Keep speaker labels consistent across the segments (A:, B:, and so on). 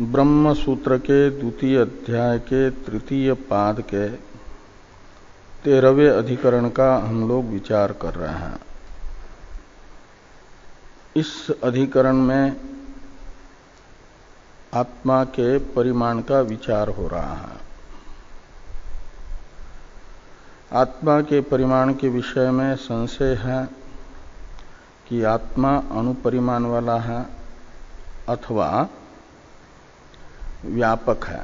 A: ब्रह्म सूत्र के द्वितीय अध्याय के तृतीय पाद के 13वें अधिकरण का हम लोग विचार कर रहे हैं। इस अधिकरण में आत्मा के परिमाण का विचार हो रहा है। आत्मा के परिमाण के विषय में संशय है कि आत्मा अणुपरिमाण वाला है अथवा व्यापक है।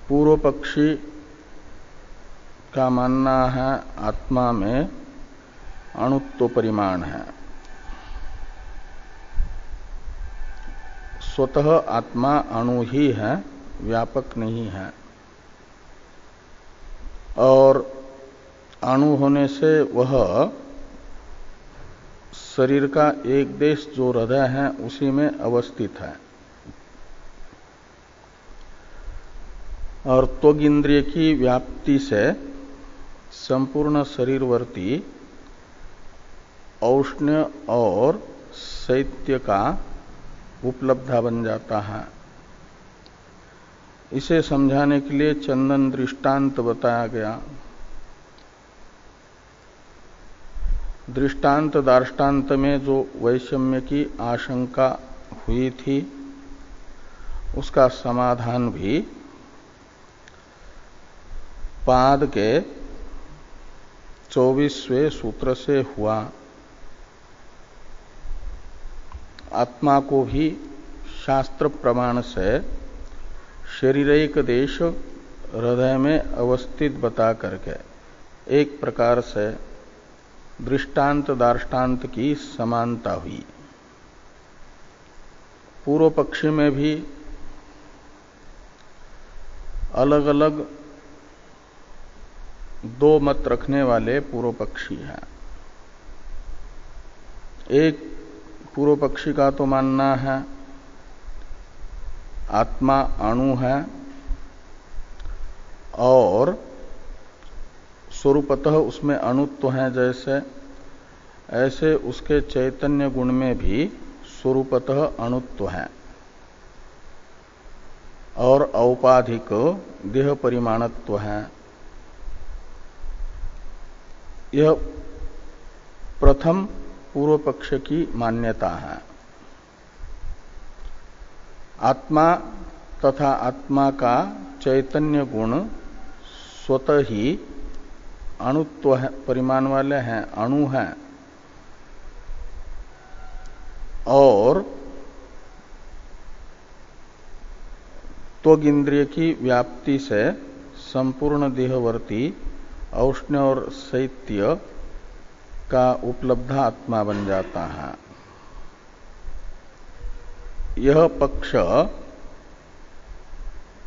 A: पूर्व पक्षी का मानना है आत्मा में अणुत्व परिमाण है। स्वतः आत्मा अणु ही है, व्यापक नहीं है। और अणु होने से वह शरीर का एक देश जो हृदय है उसी में अवस्थित है। और त्वग इंद्रिय की व्याप्ति से संपूर्ण शरीरवर्ती औष्ण्य और शैत्य का उपलब्धा बन जाता है। इसे समझाने के लिए चंदन दृष्टांत बताया गया। दृष्टांत दार्ष्टान्त में जो वैषम्य की आशंका हुई थी उसका समाधान भी पाद के 24वें सूत्र से हुआ। आत्मा को भी शास्त्र प्रमाण से शरीरैक देश हृदय में अवस्थित बता करके एक प्रकार से दृष्टांत दार्ष्टान्त की समानता हुई। पूर्व पक्षी में भी अलग अलग दो मत रखने वाले पूर्व पक्षी हैं। एक पूर्व पक्षी का तो मानना है आत्मा अणु है और स्वरूपतः उसमें अणुत्व है, जैसे ऐसे उसके चैतन्य गुण में भी स्वरूपतः अणुत्व है और औपाधिक देह परिमाणत्व है। यह प्रथम पूर्व पक्ष की मान्यता है। आत्मा तथा आत्मा का चैतन्य गुण स्वतः ही अणुत्व परिमाण वाले हैं, अणु हैं और त्वग इंद्रिय की व्याप्ति से संपूर्ण देहवर्ती औष्ण्य और शैत्य का उपलब्ध आत्मा बन जाता है। यह पक्ष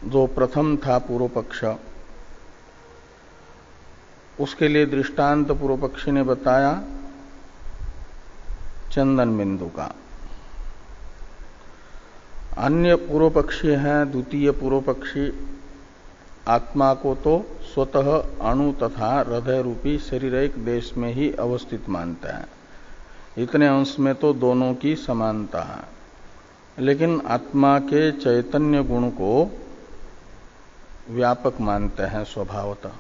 A: जो प्रथम था पूर्व पक्ष, उसके लिए दृष्टांत पूर्व पक्षी ने बताया चंदन बिंदु का। अन्य पूर्व पक्षी हैं, द्वितीय पूर्व पक्षी आत्मा को तो स्वतः अणु तथा हृदय रूपी शरीर एक देश में ही अवस्थित मानते हैं। इतने अंश में तो दोनों की समानता है, लेकिन आत्मा के चैतन्य गुण को व्यापक मानते हैं स्वभावतः।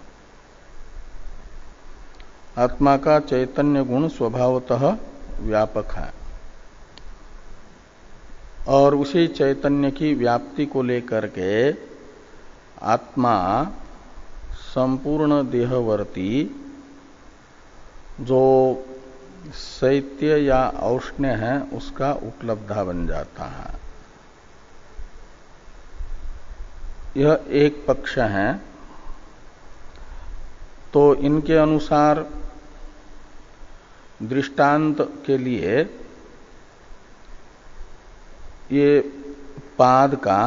A: आत्मा का चैतन्य गुण स्वभावतः व्यापक है और उसी चैतन्य की व्याप्ति को लेकर के आत्मा संपूर्ण देहवर्ती जो शैत्य या औष्ण्य है उसका उपलब्धा बन जाता है। यह एक पक्ष है। तो इनके अनुसार दृष्टांत के लिए ये पाद का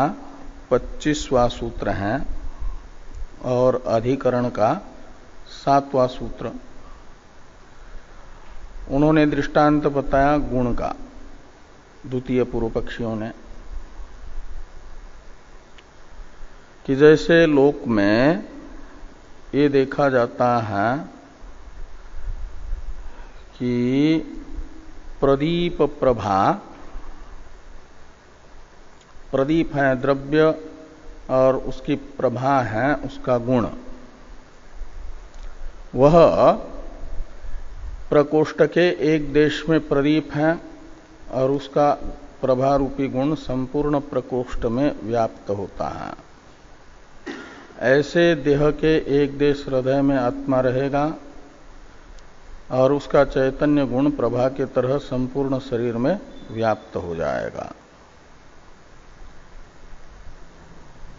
A: 25वां सूत्र है और अधिकरण का 7वां सूत्र। उन्होंने दृष्टांत बताया गुण का, द्वितीय पूर्व पक्षियों ने, कि जैसे लोक में ये देखा जाता है कि प्रदीप प्रभा प्रदीप है द्रव्य और उसकी प्रभा है उसका गुण, वह प्रकोष्ठ के एक देश में प्रदीप है और उसका प्रभा रूपी गुण संपूर्ण प्रकोष्ठ में व्याप्त होता है। ऐसे देह के एक देश हृदय में आत्मा रहेगा और उसका चैतन्य गुण प्रभा के तरह संपूर्ण शरीर में व्याप्त हो जाएगा।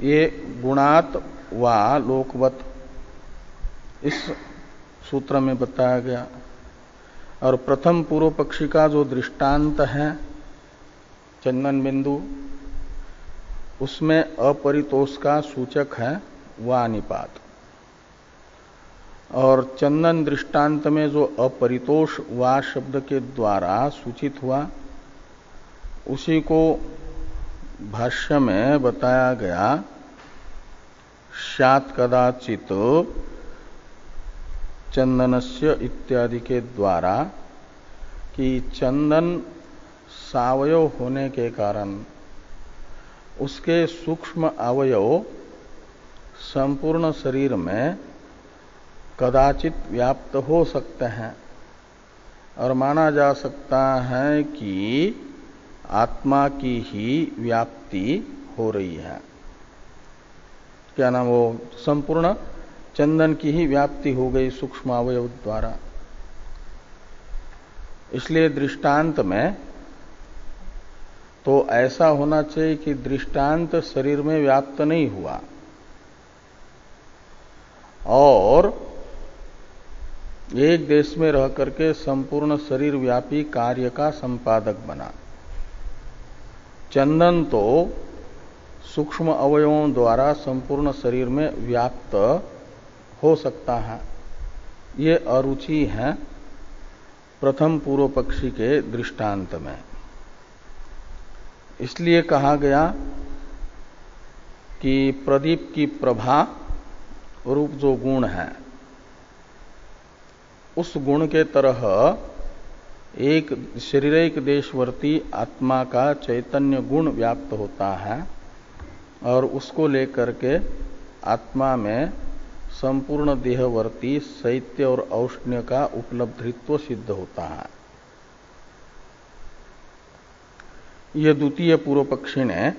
A: ये गुणात वा लोकवत इस सूत्र में बताया गया। और प्रथम पूर्व पक्षी का जो दृष्टांत है चंदन बिंदु, उसमें अपरितोष का सूचक है वा निपात, और चंदन दृष्टांत में जो अपरितोष वा शब्द के द्वारा सूचित हुआ उसी को भाष्य में बताया गया स्यात् कदाचित चंदनस्य इत्यादि के द्वारा कि चंदन सावयव होने के कारण उसके सूक्ष्म अवयव संपूर्ण शरीर में कदाचित व्याप्त हो सकते हैं और माना जा सकता है कि आत्मा की ही व्याप्ति हो रही है। क्या नाम, वो संपूर्ण चंदन की ही व्याप्ति हो गई सूक्ष्म अवयव द्वारा। इसलिए दृष्टांत में तो ऐसा होना चाहिए कि दृष्टांत शरीर में व्याप्त नहीं हुआ और एक देश में रह करके संपूर्ण शरीर व्यापी कार्य का संपादक बना। चंदन तो सूक्ष्म अवयवों द्वारा संपूर्ण शरीर में व्याप्त हो सकता है। ये अरुचि है प्रथम पूर्व पक्षी के दृष्टांत में। इसलिए कहा गया कि प्रदीप की प्रभा रूप जो गुण है उस गुण के तरह एक शरीरिक देशवर्ती आत्मा का चैतन्य गुण व्याप्त होता है और उसको लेकर के आत्मा में संपूर्ण देहवर्ती शैत्य और औष्ण्य का उपलब्धित्व सिद्ध होता है। यह द्वितीय पूर्व पक्षी ने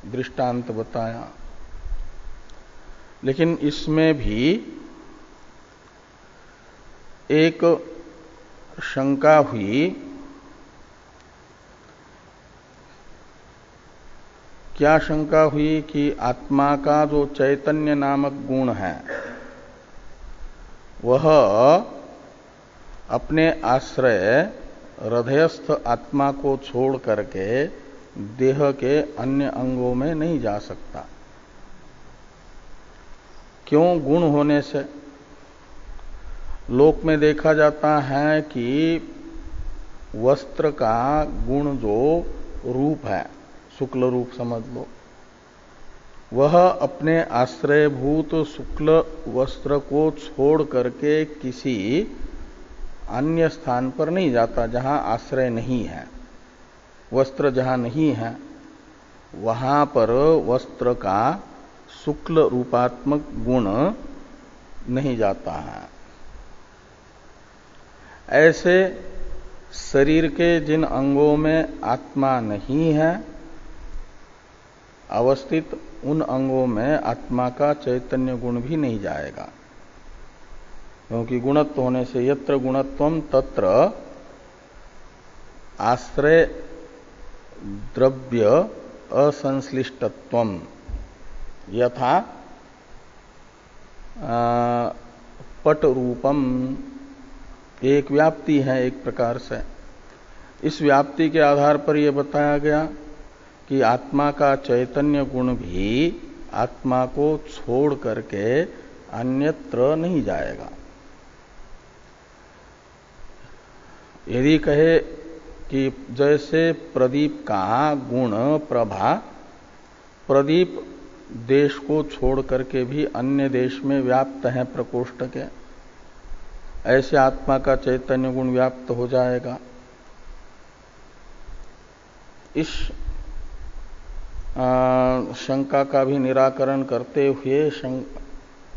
A: दृष्टांत बताया। लेकिन इसमें भी एक शंका हुई। क्या शंका हुई कि आत्मा का जो चैतन्य नामक गुण है वह अपने आश्रय हृदयस्थ आत्मा को छोड़ करके देह के अन्य अंगों में नहीं जा सकता। क्यों? गुण होने से। लोक में देखा जाता है कि वस्त्र का गुण जो रूप है, शुक्ल रूप समझ लो, वह अपने आश्रयभूत शुक्ल वस्त्र को छोड़ करके किसी अन्य स्थान पर नहीं जाता जहां आश्रय नहीं है। वस्त्र जहां नहीं है वहां पर वस्त्र का शुक्ल रूपात्मक गुण नहीं जाता है। ऐसे शरीर के जिन अंगों में आत्मा नहीं है अवस्थित, उन अंगों में आत्मा का चैतन्य गुण भी नहीं जाएगा। क्योंकि गुणत्व होने से यत्र गुणत्वम तत्र आश्रय द्रव्य असंश्लिष्टत्वम यथा पट रूपम, एक व्याप्ति है एक प्रकार से। इस व्याप्ति के आधार पर यह बताया गया कि आत्मा का चैतन्य गुण भी आत्मा को छोड़ करके अन्यत्र नहीं जाएगा। यदि कहे कि जैसे प्रदीप का गुण प्रभा प्रदीप देश को छोड़ करके भी अन्य देश में व्याप्त है प्रकोष्ठ के, ऐसे आत्मा का चैतन्य गुण व्याप्त हो जाएगा। इस शंका का भी निराकरण करते हुए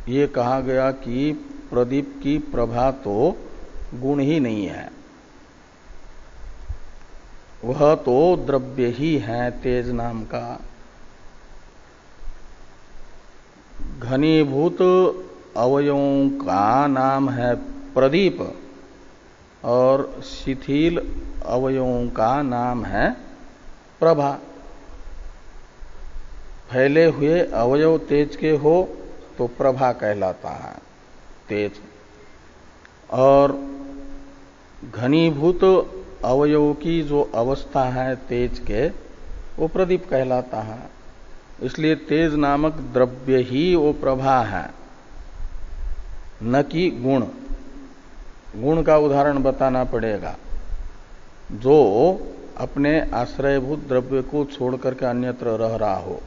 A: ये कहा गया कि प्रदीप की प्रभा तो गुण ही नहीं है, वह तो द्रव्य ही है तेज नाम का। घनीभूत अवयवों का नाम है प्रदीप और शिथिल अवयवों का नाम है प्रभा। फैले हुए अवयव तेज के हो तो प्रभा कहलाता है तेज, और घनीभूत अवयव की जो अवस्था है तेज के वो प्रदीप कहलाता है। इसलिए तेज नामक द्रव्य ही वो प्रभा है, न कि गुण। गुण का उदाहरण बताना पड़ेगा, जो अपने आश्रयभूत द्रव्य को छोड़ करके अन्यत्र रह रहा हो,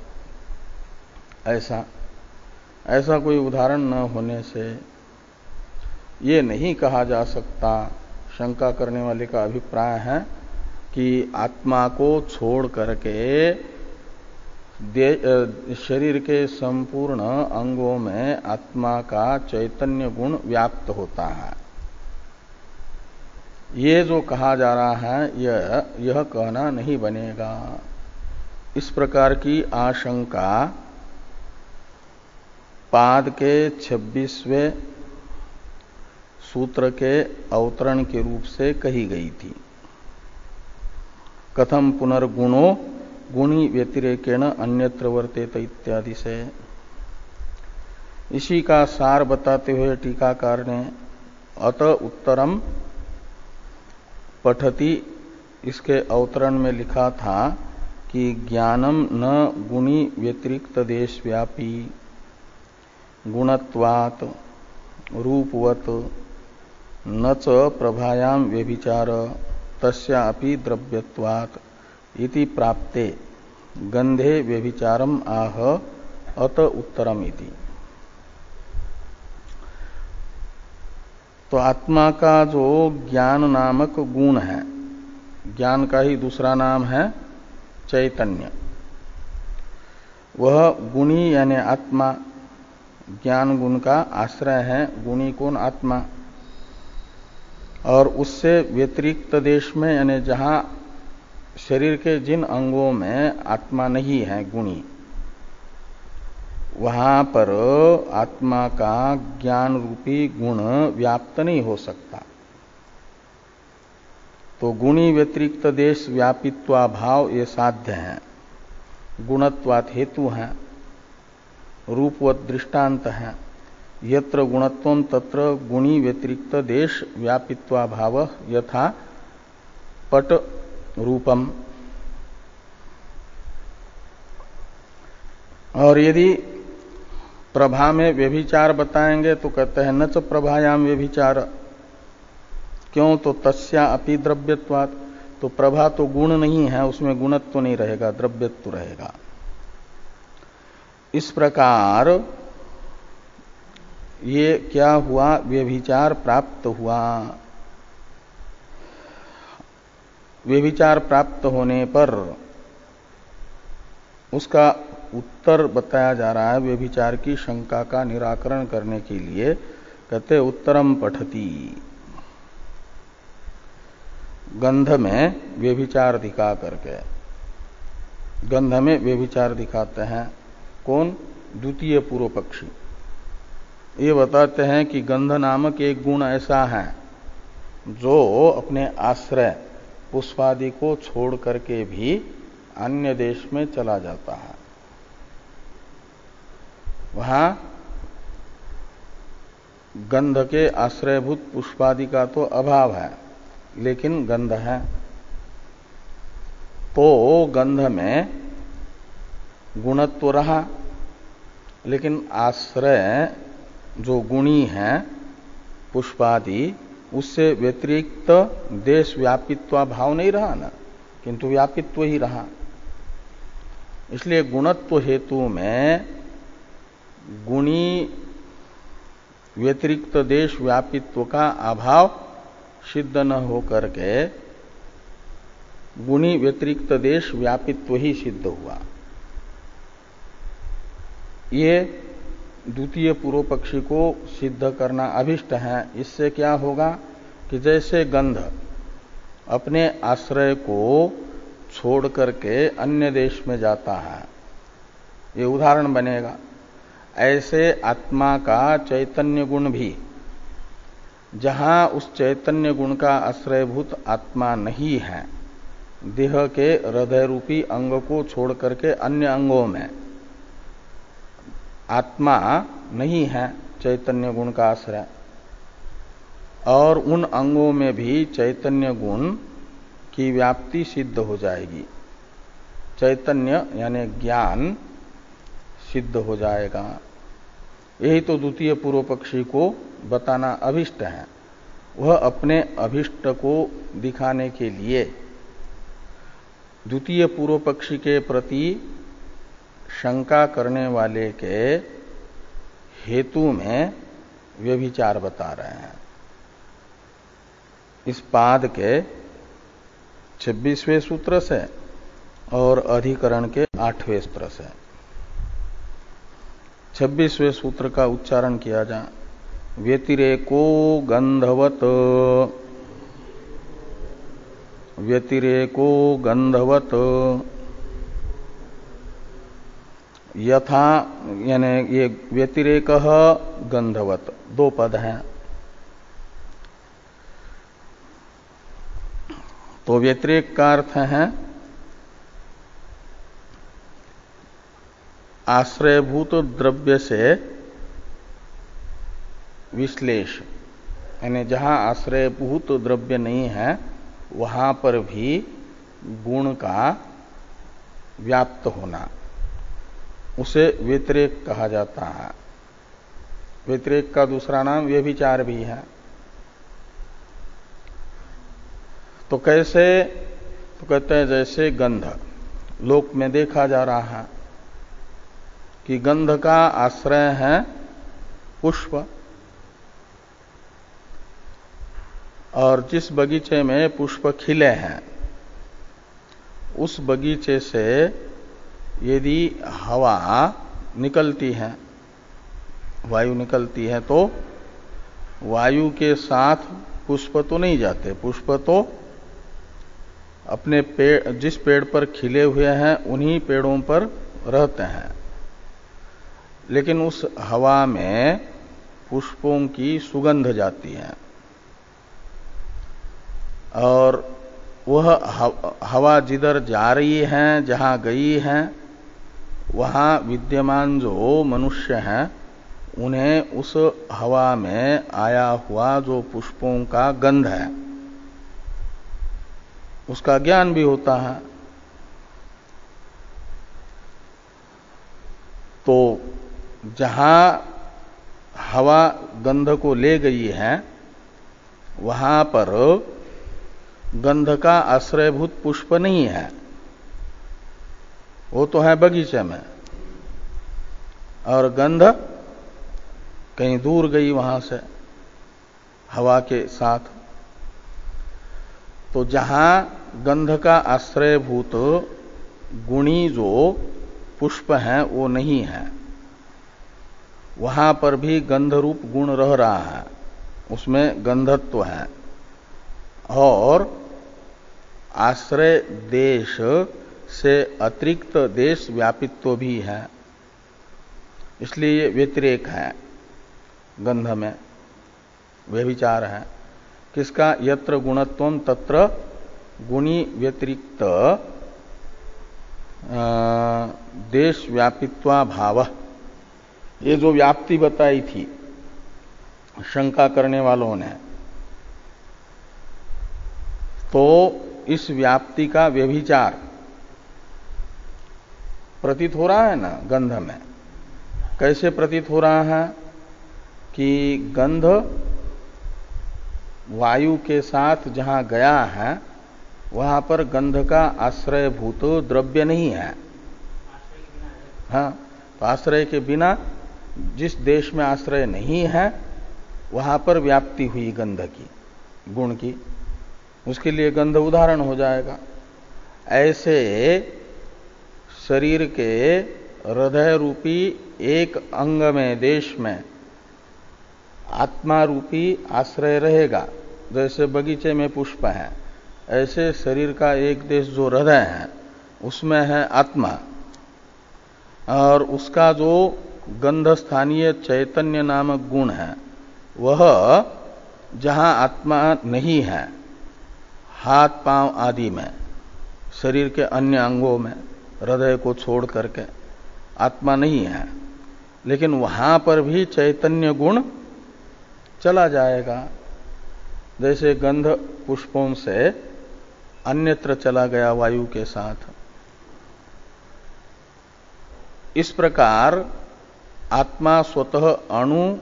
A: ऐसा कोई उदाहरण न होने से ये नहीं कहा जा सकता। शंका करने वाले का अभिप्राय है कि आत्मा को छोड़ करके शरीर के संपूर्ण अंगों में आत्मा का चैतन्य गुण व्याप्त होता है। ये जो कहा जा रहा है यह कहना नहीं बनेगा। इस प्रकार की आशंका पाद के 26वें सूत्र के अवतरण के रूप से कही गई थी। कथम पुनर्गुणो गुणी व्यतिरेकेण अन्यत्र वर्तेत इत्यादि से। इसी का सार बताते हुए टीकाकार ने अत उत्तरम पठति इसके अवतरण में लिखा था कि ज्ञानम न गुणी व्यतिरिक्त देश व्यापी गुणत्वात् रूपवत न च प्रभायाम व्यभिचार तस्यापि द्रव्यत्वात् इति प्राप्ते गंधे व्यभिचारम आह अत उत्तरम इति। तो आत्मा का जो ज्ञान नामक गुण है, ज्ञान का ही दूसरा नाम है चैतन्य, वह गुणी यानी आत्मा, ज्ञान गुण का आश्रय है गुणी कौन आत्मा, और उससे व्यतिरिक्त देश में यानी जहां शरीर के जिन अंगों में आत्मा नहीं है गुणी, वहां पर आत्मा का ज्ञान रूपी गुण व्याप्त नहीं हो सकता। तो गुणी व्यतिरिक्त देश व्यापित्वा भाव ये साध्य है, गुणत्वात् हेतु है, रूपवत दृष्टांत है। यत्र गुणत्वम तत्र गुणी व्यतिरिक्त देश व्यापित्वा भाव यथा पट रूपम। और यदि प्रभा में व्यभिचार बताएंगे तो कहते हैं न च प्रभायाम व्यभिचार। क्यों? तो तस्या अपि द्रव्यत्वात्। तो प्रभा तो गुण नहीं है, उसमें गुणत्व नहीं रहेगा, द्रव्यत्व रहेगा। इस प्रकार ये क्या हुआ? व्यभिचार प्राप्त हुआ। व्यभिचार प्राप्त होने पर उसका उत्तर बताया जा रहा है। व्यभिचार की शंका का निराकरण करने के लिए कहते उत्तरम पठति। गंध में व्यभिचार दिखा करके, गंध में व्यभिचार दिखाते हैं कौन? द्वितीय पूर्व पक्षी। ये बताते हैं कि गंध नामक एक गुण ऐसा है जो अपने आश्रय पुष्पादि को छोड़ करके भी अन्य देश में चला जाता है। वहां गंध के आश्रयभूत पुष्पादि का तो अभाव है, लेकिन गंध है। तो गंध में गुणत्व रहा, लेकिन आश्रय जो गुणी है पुष्पादि, उससे व्यतिरिक्त देश व्यापित्व भाव नहीं रहा ना, किंतु व्यापित्व ही रहा। इसलिए गुणत्व हेतु में गुणी व्यतिरिक्त देश व्यापित्व का अभाव सिद्ध न हो करके गुणी व्यतिरिक्त देश व्यापित्व ही सिद्ध हुआ। ये द्वितीय पूर्व पक्षी को सिद्ध करना अभिष्ट है। इससे क्या होगा कि जैसे गंध अपने आश्रय को छोड़ करके अन्य देश में जाता है, ये उदाहरण बनेगा। ऐसे आत्मा का चैतन्य गुण भी जहां उस चैतन्य गुण का आश्रयभूत आत्मा नहीं है, देह के हृदय रूपी अंग को छोड़ करके अन्य अंगों में आत्मा नहीं है चैतन्य गुण का आश्रय, और उन अंगों में भी चैतन्य गुण की व्याप्ति सिद्ध हो जाएगी, चैतन्य यानी ज्ञान सिद्ध हो जाएगा। यही तो द्वितीय पूर्व पक्षी को बताना अभिष्ट है। वह अपने अभिष्ट को दिखाने के लिए द्वितीय पूर्व पक्षी के प्रति शंका करने वाले के हेतु में व्यभिचार बता रहे हैं। इस पाद के 26वें सूत्र से और अधिकरण के 8वें सूत्र से। 26वें सूत्र का उच्चारण किया जाए। व्यतिरेको गंधवत, व्यतिरेको गंधवत यथा, यानी ये व्यतिरेक गंधवत दो पद हैं। तो व्यतिरेक का अर्थ है आश्रयभूत द्रव्य से विश्लेष, यानी जहां आश्रयभूत द्रव्य नहीं है वहां पर भी गुण का व्याप्त होना, उसे व्यतिरेक कहा जाता है। व्यतिरेक का दूसरा नाम व्यभिचार भी है। तो कैसे? तो कहते हैं जैसे गंध लोक में देखा जा रहा है कि गंध का आश्रय है पुष्प, और जिस बगीचे में पुष्प खिले हैं उस बगीचे से यदि हवा निकलती है, वायु निकलती है, तो वायु के साथ पुष्प तो नहीं जाते। पुष्प तो अपने पेड़, जिस पेड़ पर खिले हुए हैं उन्हीं पेड़ों पर रहते हैं, लेकिन उस हवा में पुष्पों की सुगंध जाती है, और वह हवा जिधर जा रही है, जहां गई है, वहां विद्यमान जो मनुष्य हैं उन्हें उस हवा में आया हुआ जो पुष्पों का गंध है उसका ज्ञान भी होता है। तो जहां हवा गंध को ले गई है वहां पर गंध का आश्रयभूत पुष्प नहीं है, वो तो है बगीचे में, और गंध कहीं दूर गई वहां से हवा के साथ। तो जहां गंध का आश्रयभूत गुणी जो पुष्प हैं वो नहीं है, वहां पर भी गंध रूप गुण रह रहा है, उसमें गंधत्व है, और आश्रय देश से अतिरिक्त देश व्यापित्व भी है। इसलिए ये व्यतिरेक है, गंध में व्यभिचार है। किसका? यत्र गुणत्वम तत्र गुणी व्यतिरिक्त देश व्यापित्वा भाव। ये जो व्याप्ति बताई थी शंका करने वालों ने, तो इस व्याप्ति का व्यभिचार प्रतीत हो रहा है ना गंध में। कैसे प्रतीत हो रहा है कि गंध वायु के साथ जहां गया है वहां पर गंध का आश्रयभूत द्रव्य नहीं है। हाँ, तो आश्रय के बिना जिस देश में आश्रय नहीं है वहां पर व्याप्ति हुई गंध की, गुण की, उसके लिए गंध उदाहरण हो जाएगा। ऐसे शरीर के हृदय रूपी एक अंग में, देश में आत्मा रूपी आश्रय रहेगा, जैसे बगीचे में पुष्प है, ऐसे शरीर का एक देश जो हृदय है उसमें है आत्मा, और उसका जो गंध स्थानीय चैतन्य नामक गुण है वह जहां आत्मा नहीं है, हाथ पांव आदि में, शरीर के अन्य अंगों में, हृदय को छोड़ करके आत्मा नहीं है, लेकिन वहां पर भी चैतन्य गुण चला जाएगा। जैसे गंध पुष्पों से अन्यत्र चला गया वायु के साथ, इस प्रकार आत्मा स्वतः अणु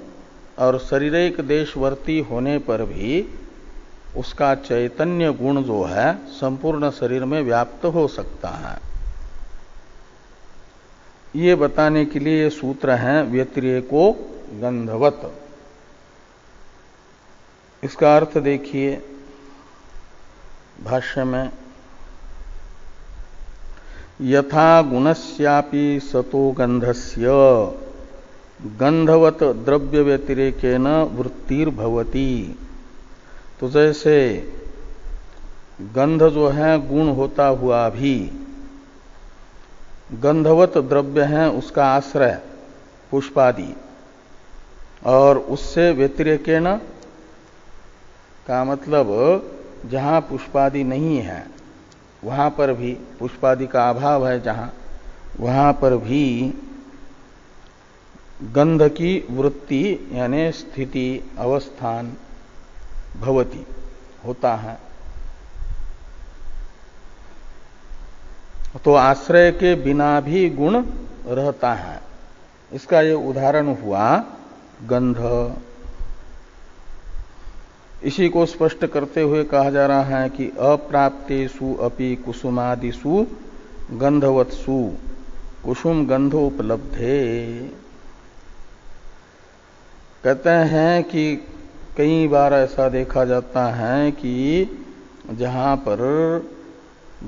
A: और शरीरिक देशवर्ती होने पर भी उसका चैतन्य गुण जो है संपूर्ण शरीर में व्याप्त हो सकता है। ये बताने के लिए ये सूत्र हैं व्यतिरेको गंधवत। इसका अर्थ देखिए भाष्य में, यथा गुणस्यापि सतो गंधस्य गंधवत द्रव्य व्यतिरेकेन वृत्तिर्भवति। तो जैसे गंध जो है गुण होता हुआ भी गंधवत द्रव्य है उसका आश्रय पुष्पादि, और उससे व्यतिरेकेन का मतलब जहां पुष्पादि नहीं है वहां पर भी, पुष्पादि का अभाव है जहां, वहां पर भी गंध की वृत्ति यानी स्थिति अवस्थान भवति होता है। तो आश्रय के बिना भी गुण रहता है। इसका ये उदाहरण हुआ गंध। इसी को स्पष्ट करते हुए कहा जा रहा है कि अप्राप्तेषु अपि कुसुमादिषु गंधवत्सु कुसुम गंधोपलब्धे। कहते हैं कि कई बार ऐसा देखा जाता है कि जहां पर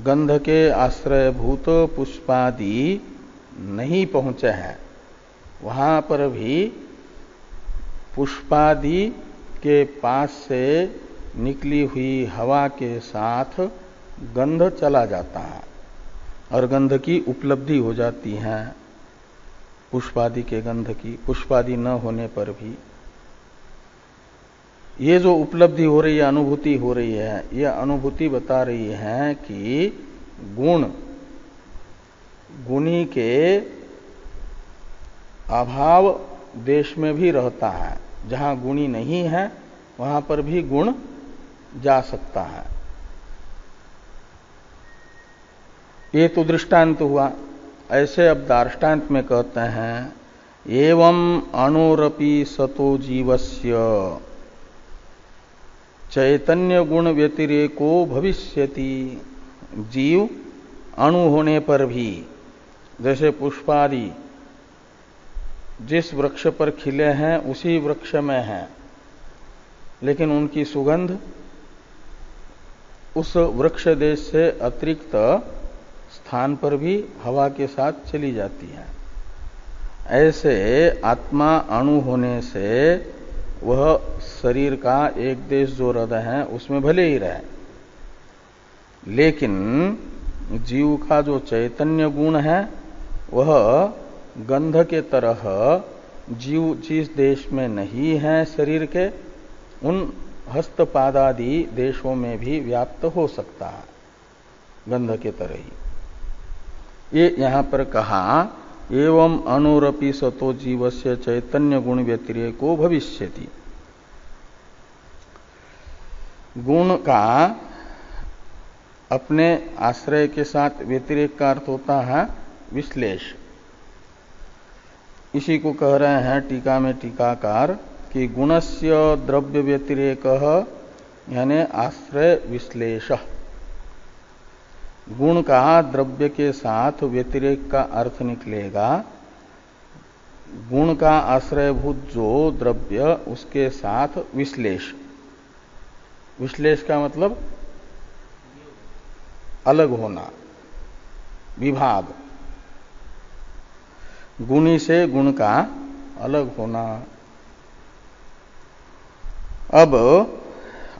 A: गंध के आश्रयभूत पुष्पादि नहीं पहुंचे हैं वहां पर भी पुष्पादि के पास से निकली हुई हवा के साथ गंध चला जाता है और गंध की उपलब्धि हो जाती है, पुष्पादि के गंध की, पुष्पादि न होने पर भी। ये जो उपलब्धि हो रही है, अनुभूति हो रही है, यह अनुभूति बता रही है कि गुणी के अभाव देश में भी रहता है, जहां गुणी नहीं है वहां पर भी गुण जा सकता है। ये तो दृष्टांत हुआ। ऐसे अब दार्ष्टान्त में कहते हैं एवं अणुरपि सतो जीवस्य चैतन्य गुण व्यतिरेको भविष्यति। जीव अणु होने पर भी, जैसे पुष्पादि जिस वृक्ष पर खिले हैं उसी वृक्ष में है, लेकिन उनकी सुगंध उस वृक्ष देश से अतिरिक्त स्थान पर भी हवा के साथ चली जाती है। ऐसे आत्मा अणु होने से वह शरीर का एक देश जो हृदय है उसमें भले ही रहे, लेकिन जीव का जो चैतन्य गुण है वह गंध के तरह जीव जिस देश में नहीं है शरीर के, उन हस्तपादादि देशों में भी व्याप्त हो सकता है, गंध के तरह ही। ये यहां पर कहा एवं अणुरपि सतो जीवस्य चैतन्य गुण व्यतिरेको भविष्यति। गुण का अपने आश्रय के साथ व्यतिरेक का अर्थ होता है विश्लेष। इसी को कह रहे हैं टीका में टीकाकार कि गुणस्य द्रव्य व्यतिरेक यानी आश्रय विश्लेष। गुण का द्रव्य के साथ व्यतिरेक का अर्थ निकलेगा गुण का आश्रयभूत जो द्रव्य उसके साथ विश्लेष। विश्लेष का मतलब अलग होना, विभाग। गुणी से गुण का अलग होना। अब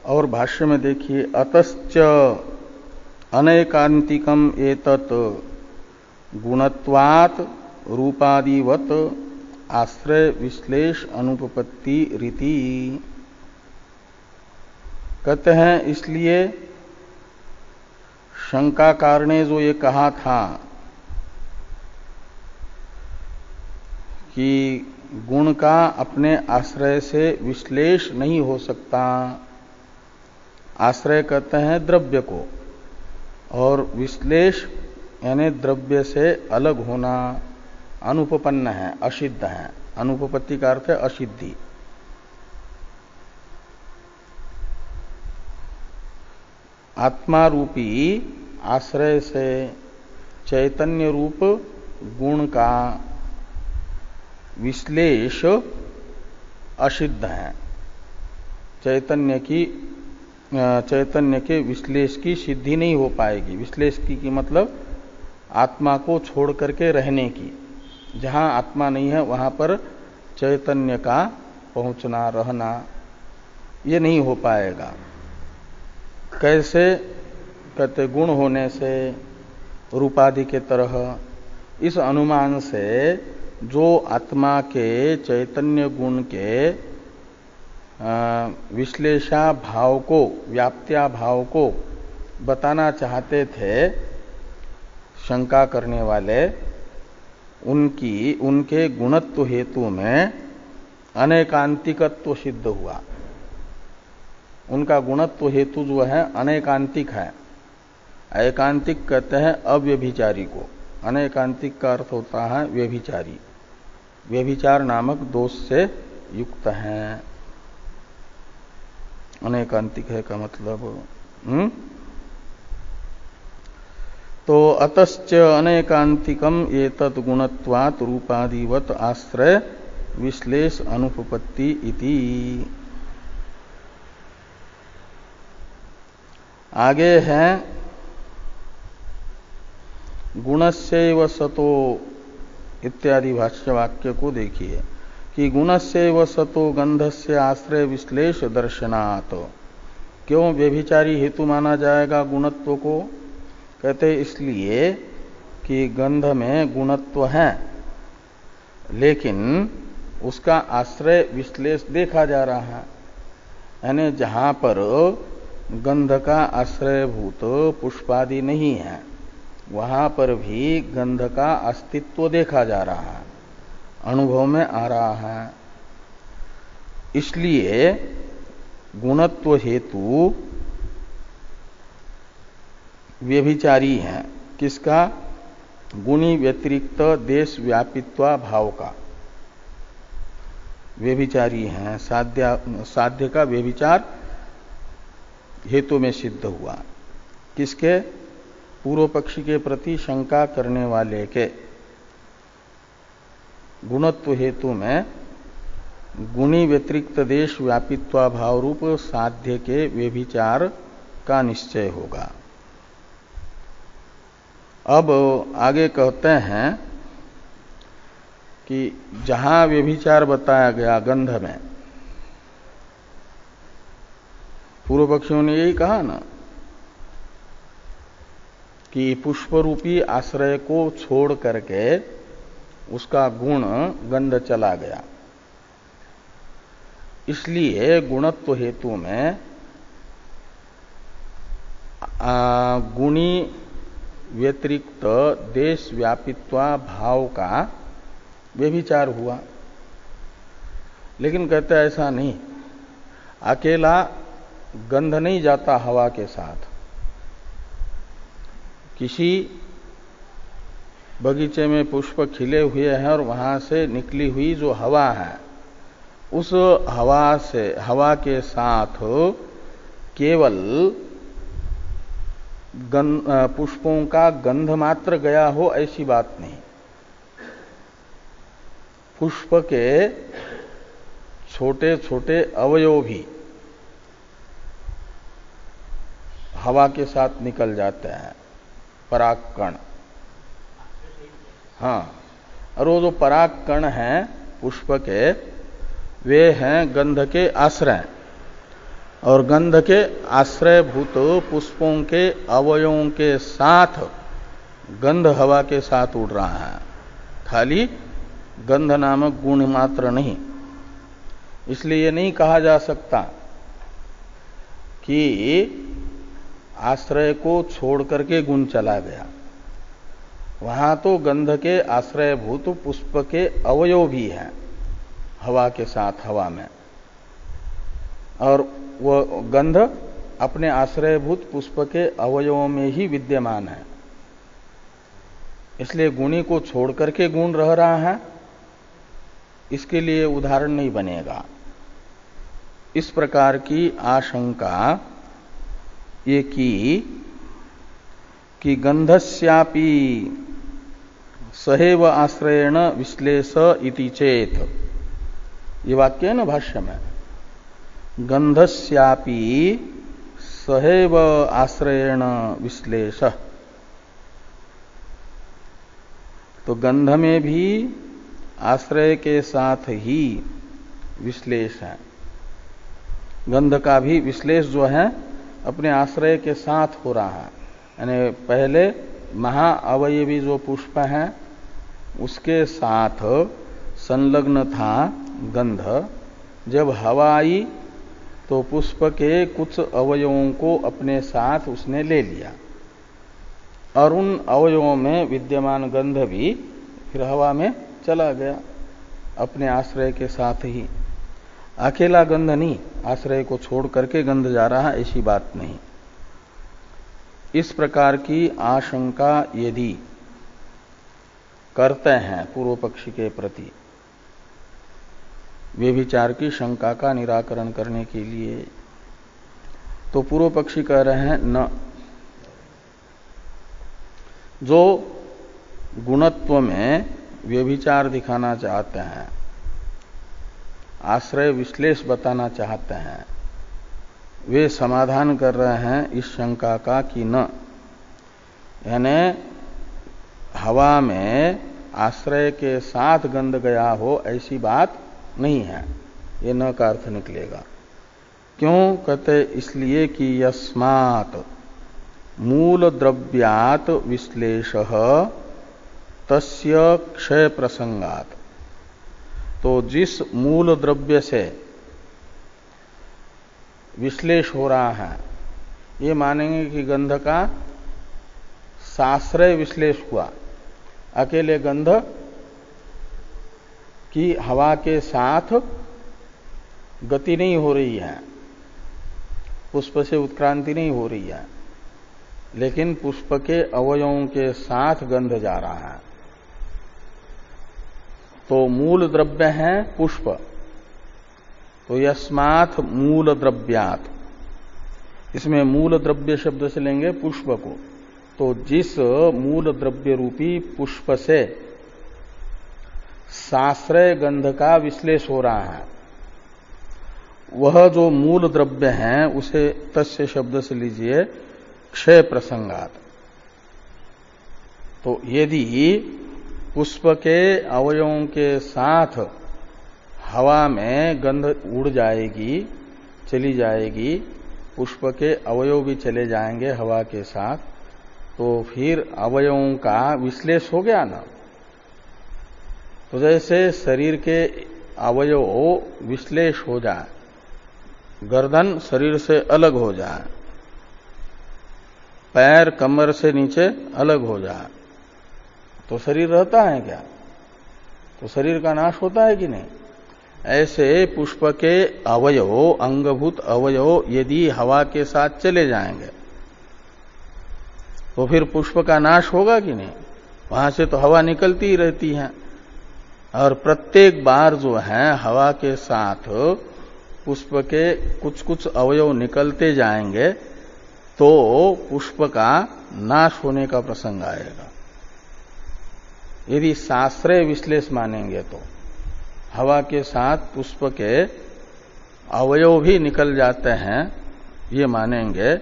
A: और भाष्य में देखिए, अतश्च अनैकांतिकम एतत् गुणत्वात् रूपादिवत आश्रय विश्लेष अनुपपत्ति रीति। कहते हैं इसलिए शंकाकार ने जो ये कहा था कि गुण का अपने आश्रय से विश्लेष नहीं हो सकता, आश्रय कहते हैं द्रव्य को, और विश्लेष यानी द्रव्य से अलग होना अनुपपन्न है, असिद्ध है। अनुपपत्ति का अर्थ है असिद्धि। आत्मा रूपी आश्रय से चैतन्य रूप गुण का विश्लेष असिद्ध है। चैतन्य के विश्लेष की सिद्धि नहीं हो पाएगी। विश्लेष की मतलब आत्मा को छोड़ करके रहने की। जहां आत्मा नहीं है वहां पर चैतन्य का पहुंचना, रहना, ये नहीं हो पाएगा। कैसे? कहते गुण होने से, रूपादि के तरह। इस अनुमान से जो आत्मा के चैतन्य गुण के विश्लेषा भाव को, व्याप्त्या भाव को बताना चाहते थे शंका करने वाले, उनके गुणत्व हेतु में अनेकांतिकत्व सिद्ध हुआ। उनका गुणत्व हेतु जो है अनेकांतिक है। एकांतिक कहते हैं अव्यभिचारी को, अनेकांतिक का अर्थ होता है व्यभिचारी। व्यभिचार नामक दोष से युक्त है, अनेकांतिक है का मतलब। तो अतश्च अनेकांतिकम एतत् गुणत्वात् रूपादिवत आश्रय विश्लेष अनुपपत्ति इति। आगे है गुणस्यैव सतो इत्यादि भाष्य वाक्य को देखिए कि गुणस्यैव सतो गंधस्य आश्रय विश्लेष दर्शनात्। क्यों व्यभिचारी हेतु माना जाएगा गुणत्व को? कहते इसलिए कि गंध में गुणत्व है, लेकिन उसका आश्रय विश्लेष देखा जा रहा है। यानी जहां पर गंध का आश्रयभूत पुष्पादि नहीं है, वहां पर भी गंध का अस्तित्व देखा जा रहा है, अनुभव में आ रहा है। इसलिए गुणत्व हेतु व्यभिचारी है। किसका? गुणी व्यतिरिक्त देश व्यापित्वा भाव का व्यभिचारी है। साध्य का व्यभिचार हेतु में सिद्ध हुआ। किसके? पूर्व पक्षी के प्रति शंका करने वाले के। गुणत्व हेतु में गुणी व्यतिरिक्त देश व्यापित्वा भाव रूप साध्य के व्यभिचार का निश्चय होगा। अब आगे कहते हैं कि जहां व्यभिचार बताया गया गंध में, पूर्व पक्षियों ने यही कहा ना कि पुष्प रूपी आश्रय को छोड़ करके उसका गुण गंध चला गया। इसलिए गुणत्व हेतु में गुणी व्यतिरिक्त देश व्यापित्वा भाव का व्यभिचार हुआ। लेकिन कहते ऐसा नहीं, अकेला गंध नहीं जाता हवा के साथ। किसी बगीचे में पुष्प खिले हुए हैं और वहां से निकली हुई जो हवा है, उस हवा के साथ केवल पुष्पों का गंध मात्र गया हो, ऐसी बात नहीं। पुष्प के छोटे छोटे अवयव भी हवा के साथ निकल जाते हैं, परागकण। हाँ, और वो जो पराग कण है पुष्प के, वे हैं गंध के आश्रय, और गंध के आश्रयभूत पुष्पों के अवयवों के साथ गंध हवा के साथ उड़ रहा है, खाली गंध नामक गुण मात्र नहीं। इसलिए ये नहीं कहा जा सकता कि आश्रय को छोड़ करके गुण चला गया। वहां तो गंध के आश्रयभूत पुष्प के अवयव भी हैं हवा के साथ, हवा में, और वो गंध अपने आश्रयभूत पुष्प के अवयवों में ही विद्यमान है। इसलिए गुणी को छोड़ करके गुण रह रहा है, इसके लिए उदाहरण नहीं बनेगा। इस प्रकार की आशंका ये की कि गंधस्यापि सहैव आश्रयेण विश्लेष इति चेत, ये वाक्य है ना भाष्य में, गंधस्यापि सहैव आश्रयेण विश्लेष, तो गंध में भी आश्रय के साथ ही विश्लेष है। गंध का भी विश्लेष जो है अपने आश्रय के साथ हो रहा है, यानी पहले महाअवयवी जो पुष्प है उसके साथ संलग्न था गंध। जब हवा आई तो पुष्प के कुछ अवयवों को अपने साथ उसने ले लिया, और उन अवयवों में विद्यमान गंध भी फिर हवा में चला गया अपने आश्रय के साथ ही। अकेला गंध नहीं, आश्रय को छोड़ करके गंध जा रहा, ऐसी बात नहीं। इस प्रकार की आशंका यदि करते हैं पूर्व पक्षी के प्रति, व्यभिचार की शंका का निराकरण करने के लिए, तो पूर्व पक्षी कह रहे हैं न, जो गुणत्व में व्यभिचार दिखाना चाहते हैं, आश्रय विश्लेष बताना चाहते हैं, वे समाधान कर रहे हैं इस शंका का कि न, यानी हवा में आश्रय के साथ गंध गया हो ऐसी बात नहीं है, ये न का अर्थ निकलेगा। क्यों कहते? इसलिए कि यस्मात् मूल द्रव्यात् विश्लेषः तस्य क्षय प्रसंगात्, तो जिस मूल द्रव्य से विश्लेष हो रहा है, ये मानेंगे कि गंध का साश्रय विश्लेष हुआ, अकेले गंध की हवा के साथ गति नहीं हो रही है, पुष्प से उत्क्रांति नहीं हो रही है, लेकिन पुष्प के अवयवों के साथ गंध जा रहा है। तो मूल द्रव्य है पुष्प, तो यस्मात् मूल द्रव्यात्, इसमें मूल द्रव्य शब्द से लेंगे पुष्प को, तो जिस मूल द्रव्य रूपी पुष्प से साश्रय गंध का विश्लेष हो रहा है, वह जो मूल द्रव्य है उसे तस्य शब्द से लीजिए क्षय प्रसंगात। तो यदि पुष्प के अवयवों के साथ हवा में गंध उड़ जाएगी, चली जाएगी, पुष्प के अवयव भी चले जाएंगे हवा के साथ, तो फिर अवयवों का विश्लेष हो गया ना। तो जैसे शरीर के अवयव विश्लेष हो जाए, गर्दन शरीर से अलग हो जाए, पैर कमर से नीचे अलग हो जाए, तो शरीर रहता है क्या? तो शरीर का नाश होता है कि नहीं? ऐसे पुष्प के अवयव, अंगभूत अवयव यदि हवा के साथ चले जाएंगे तो फिर पुष्प का नाश होगा कि नहीं? वहां से तो हवा निकलती ही रहती है, और प्रत्येक बार जो है हवा के साथ पुष्प के कुछ कुछ अवयव निकलते जाएंगे तो पुष्प का नाश होने का प्रसंग आएगा। यदि साश्रय विश्लेष मानेंगे तो हवा के साथ पुष्प के अवयव भी निकल जाते हैं, ये मानेंगे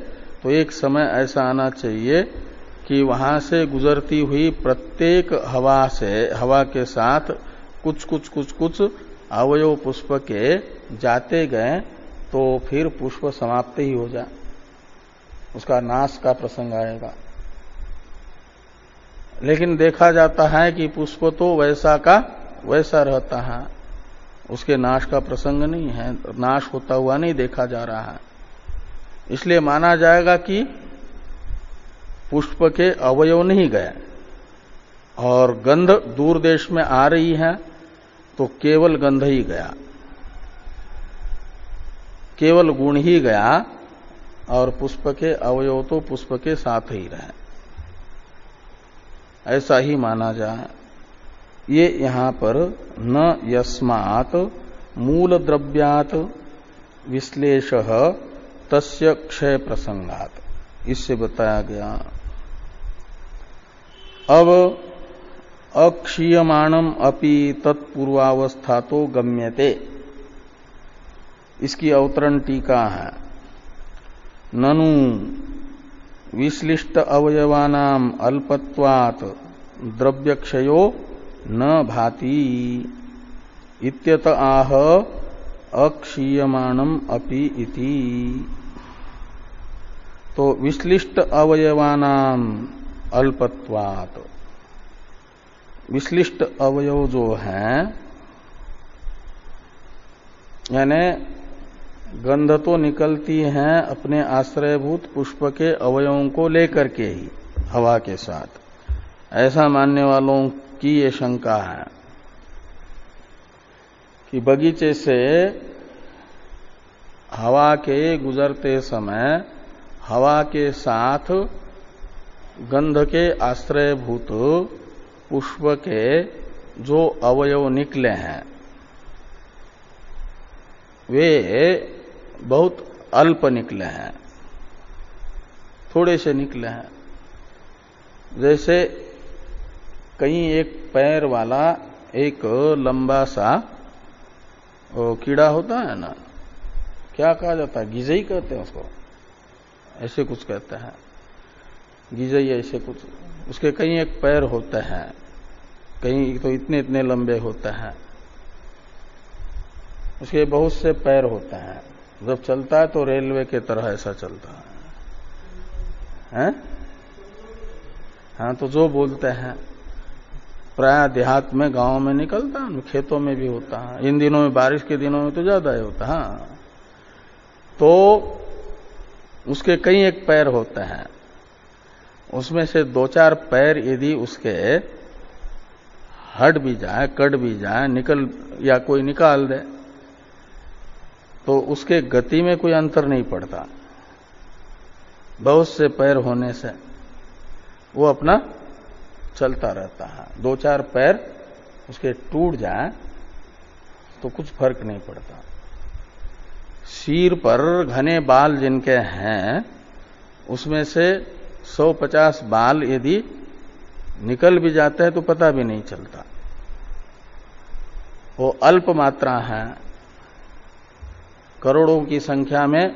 A: तो एक समय ऐसा आना चाहिए कि वहां से गुजरती हुई प्रत्येक हवा के साथ कुछ अवयव पुष्प के जाते गए तो फिर पुष्प समाप्त ही हो जाए, उसका नाश का प्रसंग आएगा। लेकिन देखा जाता है कि पुष्प तो वैसा का वैसा रहता है, उसके नाश का प्रसंग नहीं है, नाश होता हुआ नहीं देखा जा रहा है। इसलिए माना जाएगा कि पुष्प के अवयव नहीं गए और गंध दूर देश में आ रही है तो केवल गंध ही गया, केवल गुण ही गया और पुष्प के अवयव तो पुष्प के साथ ही रहे, ऐसा ही माना जाए। ये यहां पर न यस्मात् मूल द्रव्यात् विश्लेषः तस्य क्षय प्रसंगात्, इससे बताया गया। अब अक्षीयमाणम अपि तत्पूर्वावस्था तो गम्यते, इसकी अवतरण टीका है। ननु विश्लिष्ट अवयवानाम अल्पत्वात् द्रव्यक्षयो न भाति इत्यत आह अक्षीयमाणम अपि इति। तो विश्लिष्ट अवयवानाम अल्पत्वात्, विश्लिष्ट अवयव जो हैं यानी गंध तो निकलती हैं अपने आश्रयभूत पुष्प के अवयवों को लेकर के ही हवा के साथ, ऐसा मानने वालों की ये शंका है कि बगीचे से हवा के गुजरते समय हवा के साथ गंध के आश्रयभूत पुष्प के जो अवयव निकले हैं वे बहुत अल्प निकले हैं, थोड़े से निकले हैं। जैसे कहीं एक पैर वाला एक लंबा सा कीड़ा होता है ना, क्या कहा जाता है, गिजई कहते हैं उसको, ऐसे कुछ कहते हैं, गिजई ऐसे कुछ, उसके कई एक पैर होते हैं, कहीं तो इतने इतने लंबे होते हैं, उसके बहुत से पैर होते हैं। जब चलता है तो रेलवे के तरह ऐसा चलता है? हाँ, तो जो बोलते हैं प्राय देहात में गांव में निकलता है, खेतों में भी होता है, इन दिनों में बारिश के दिनों में तो ज्यादा ही होता है। हाँ, तो उसके कई एक पैर होते हैं, उसमें से दो चार पैर यदि उसके हट भी जाए, कट भी जाए, निकल या कोई निकाल दे तो उसके गति में कोई अंतर नहीं पड़ता। बहुत से पैर होने से वो अपना चलता रहता है। दो चार पैर उसके टूट जाए तो कुछ फर्क नहीं पड़ता। सिर पर घने बाल जिनके हैं उसमें से 150 बाल यदि निकल भी जाता है तो पता भी नहीं चलता, वो अल्प मात्रा है। करोड़ों की संख्या में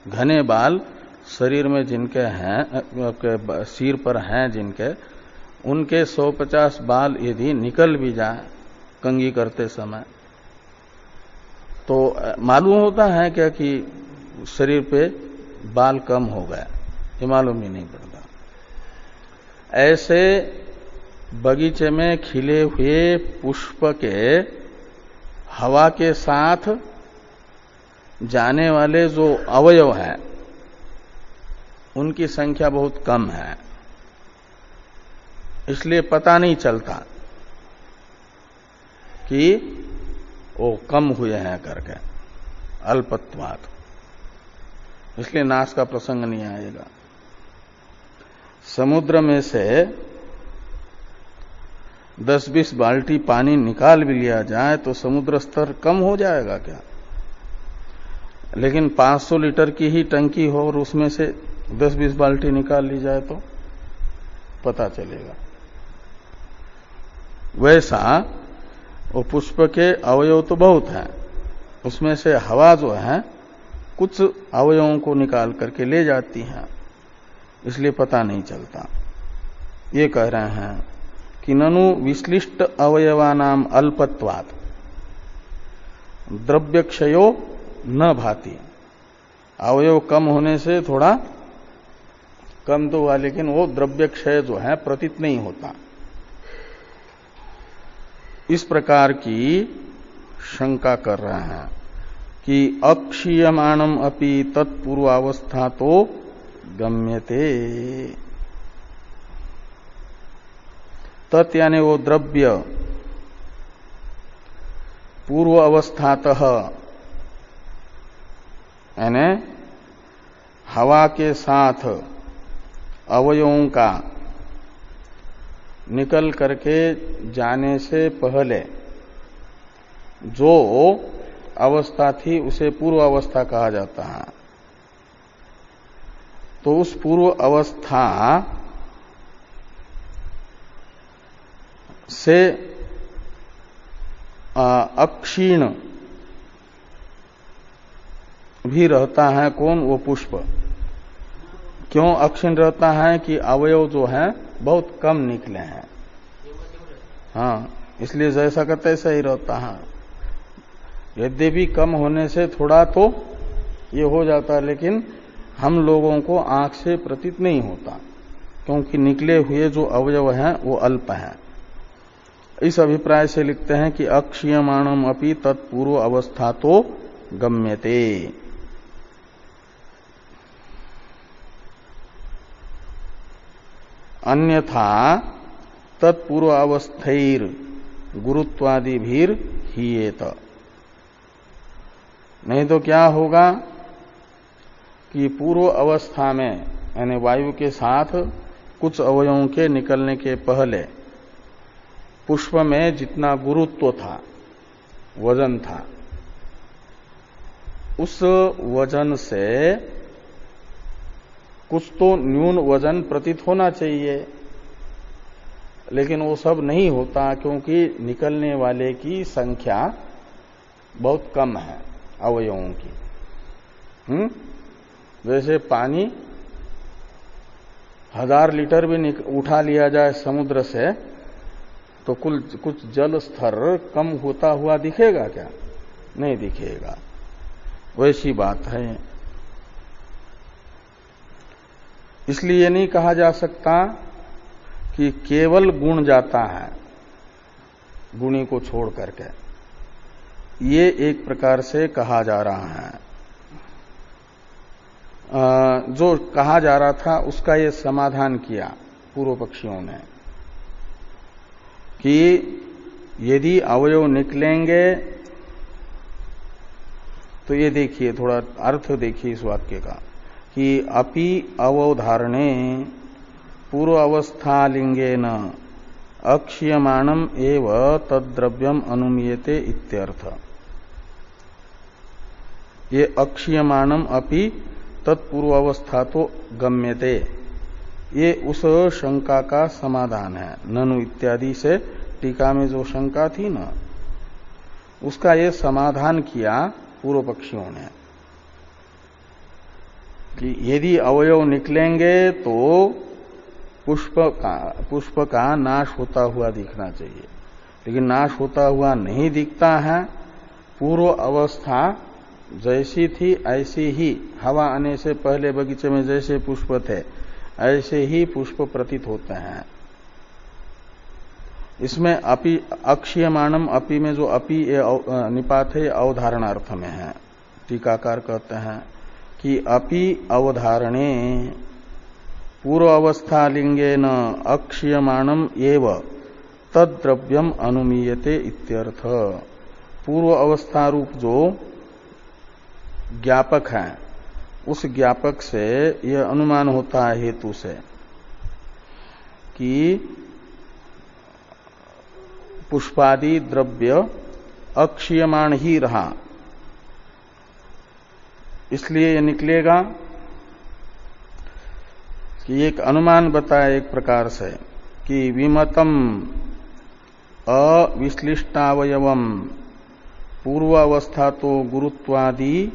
A: घने बाल शरीर में जिनके हैं, सिर पर हैं जिनके, उनके 150 बाल यदि निकल भी जाए कंघी करते समय तो मालूम होता है क्या कि शरीर पे बाल कम हो गए, ये मालूम ही नहीं पड़ता। ऐसे बगीचे में खिले हुए पुष्प के हवा के साथ जाने वाले जो अवयव हैं उनकी संख्या बहुत कम है, इसलिए पता नहीं चलता कि वो कम हुए हैं करके, अल्पत्वात्, इसलिए नाश का प्रसंग नहीं आएगा। समुद्र में से 10-20 बाल्टी पानी निकाल भी लिया जाए तो समुद्र स्तर कम हो जाएगा क्या? लेकिन 500 लीटर की ही टंकी हो और उसमें से 10-20 बाल्टी निकाल ली जाए तो पता चलेगा। वैसा वो पुष्प के अवयव तो बहुत हैं, उसमें से हवा जो है कुछ अवयवों को निकाल करके ले जाती है, इसलिए पता नहीं चलता। ये कह रहे हैं कि ननु विश्लिष्ट अवयवानाम अल्पत्वात् द्रव्य क्षयो न भाति। अवयव कम होने से थोड़ा कम तो हुआ, लेकिन वो द्रव्य क्षय जो है प्रतीत नहीं होता। इस प्रकार की शंका कर रहे हैं कि अक्षीयमाणम अपि तत्पूर्वावस्था तो गम्यते। तत् यानी वो द्रव्य पूर्व अवस्थातः यानी हवा के साथ अवयवों का निकल करके जाने से पहले जो अवस्था थी उसे पूर्व अवस्था कहा जाता है। तो उस पूर्व अवस्था से अक्षीण भी रहता है कौन? वो पुष्प। क्यों अक्षीण रहता है? कि अवयव जो है बहुत कम निकले हैं। हाँ, इसलिए जैसा का तैसा ही रहता है। यद्यपि कम होने से थोड़ा तो ये हो जाता है, लेकिन हम लोगों को आंख से प्रतीत नहीं होता, क्योंकि निकले हुए जो अवयव हैं वो अल्प हैं। इस अभिप्राय से लिखते हैं कि अक्षीयमाणम अपि तत्पूर्व अवस्था तो गम्यते। अन्यथा तत्पूर्व अवस्थैर गुरुत्वादि भीर हीयेत। नहीं तो क्या होगा कि पूर्व अवस्था में यानी वायु के साथ कुछ अवयवों के निकलने के पहले पुष्प में जितना गुरुत्व था, वजन था, उस वजन से कुछ तो न्यून वजन प्रतीत होना चाहिए, लेकिन वो सब नहीं होता, क्योंकि निकलने वाले की संख्या बहुत कम है अवयवों की। जैसे पानी 1000 लीटर भी उठा लिया जाए समुद्र से तो कुछ जल स्तर कम होता हुआ दिखेगा क्या? नहीं दिखेगा। वैसी बात है। इसलिए नहीं कहा जा सकता कि केवल गुण जाता है गुणी को छोड़ करके। ये एक प्रकार से कहा जा रहा है। जो कहा जा रहा था उसका ये समाधान किया पूर्व पक्षियों ने कि यदि अवयव निकलेंगे तो ये देखिए, थोड़ा अर्थ देखिए इस वाक्य का कि अपि अवधारणे पूर्व अवस्था लिंगेन अक्षीयमाणम एव तद्द्रव्यम अनुमीयते इत्यर्थ। ये अक्षीयमाणम अपि तत्पूर्व अवस्था तो गम्यते, ये उस शंका का समाधान है। ननु इत्यादि से टीका में जो शंका थी ना, उसका ये समाधान किया पूर्व पक्षियों ने कि यदि अवयव निकलेंगे तो पुष्प का नाश होता हुआ दिखना चाहिए, लेकिन नाश होता हुआ नहीं दिखता है। पूर्व अवस्था जैसी थी ऐसी ही, हवा आने से पहले बगीचे में जैसे पुष्प थे ऐसे ही पुष्प प्रतीत होते हैं। इसमें अपि अक्षीयमाणम अपि में जो अपि निपात है अवधारणार्थ में है। टीकाकार कहते हैं कि अपि अवधारणे पूर्व अवस्था लिंगेन अक्षीयमाणम एव तद्द्रव्यम अनुमीयते इत्यर्थ। पूर्व अवस्था रूप जो ज्ञापक है उस ज्ञापक से यह अनुमान होता है हेतु से कि पुष्पादि द्रव्य अक्षीयमाण ही रहा, इसलिए यह निकलेगा कि एक अनुमान बताया एक प्रकार से कि विमतम अविश्लिष्टावयवम पूर्व अवस्था तो गुरुत्वादि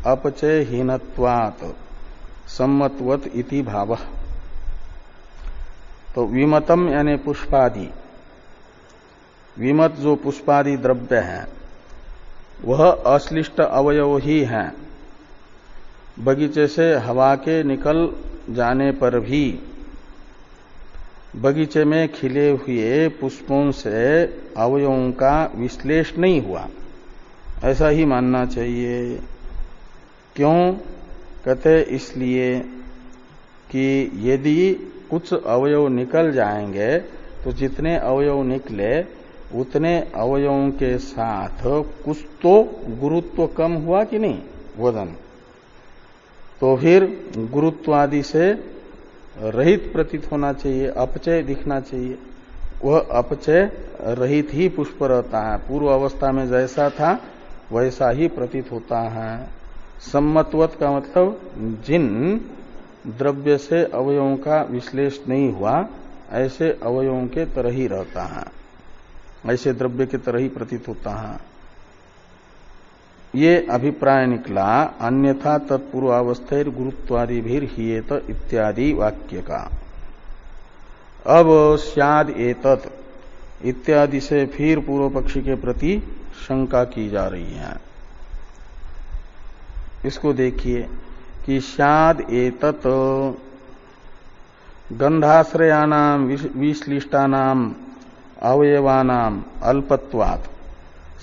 A: अपचयहीनत्वात् सम्मतवत इति भावः। तो विमतम यानी पुष्पादि, विमत जो पुष्पादि द्रव्य है वह अश्लिष्ट अवयव ही है। बगीचे से हवा के निकल जाने पर भी बगीचे में खिले हुए पुष्पों से अवयवों का विश्लेष नहीं हुआ, ऐसा ही मानना चाहिए। क्यों कहते? इसलिए कि यदि कुछ अवयव निकल जाएंगे तो जितने अवयव निकले उतने अवयवों के साथ कुछ तो गुरुत्व कम हुआ कि नहीं, वजन, तो फिर गुरुत्वादि से रहित प्रतीत होना चाहिए, अपचय दिखना चाहिए। वह अपचय रहित ही पुष्प रहता है, पूर्व अवस्था में जैसा था वैसा ही प्रतीत होता है। सम्मतवत का मतलब जिन द्रव्य से अवयवों का विश्लेष नहीं हुआ ऐसे अवयवों के तरह ही रहता है, ऐसे द्रव्य के तरह ही प्रतीत होता है। ये अभिप्राय निकला अन्यथा तत्पूर्वावस्थैर गुरुत्वादि भी हियेत इत्यादि वाक्य का। अब स्याद एतत् इत्यादि से फिर पूर्व पक्षी के प्रति शंका की जा रही है। इसको देखिए कि स्याद एतत् गंधाश्रयानाम विश्लिष्टानाम अवयवानाम अल्पत्वात्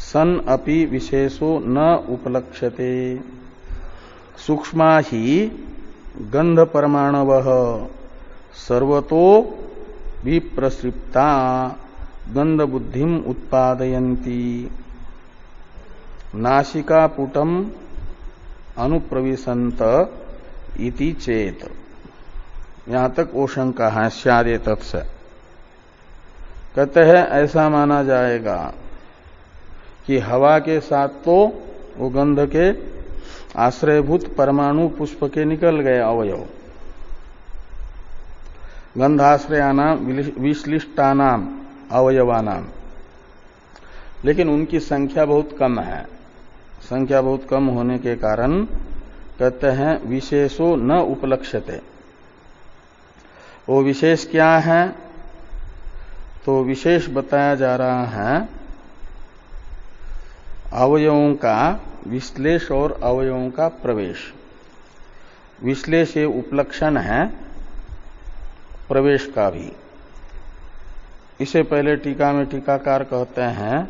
A: सन अपि विशेषो न उपलक्ष्यते। सूक्ष्मा ही गंध परमाणवः सर्वतो विप्रसृप्ता गंध बुद्धिम उत्पादयन्ति नासिकापुटम अनुप्रविशंत इति चेत। यहां तक वो शंका है स्यादे तत्स। कहते हैं ऐसा माना जाएगा कि हवा के साथ तो वो गंध के आश्रयभूत परमाणु पुष्प के निकल गए अवयव, गंधाश्रयानाम विश्लिष्टानाम अवयवानाम, लेकिन उनकी संख्या बहुत कम है। संख्या बहुत कम होने के कारण कहते हैं विशेषो न उपलक्ष्यते। वो विशेष क्या है? तो विशेष बताया जा रहा है अवयवों का विश्लेष और अवयवों का प्रवेश। विश्लेष ये उपलक्षण है प्रवेश का भी। इसे पहले टीका में टीकाकार कहते हैं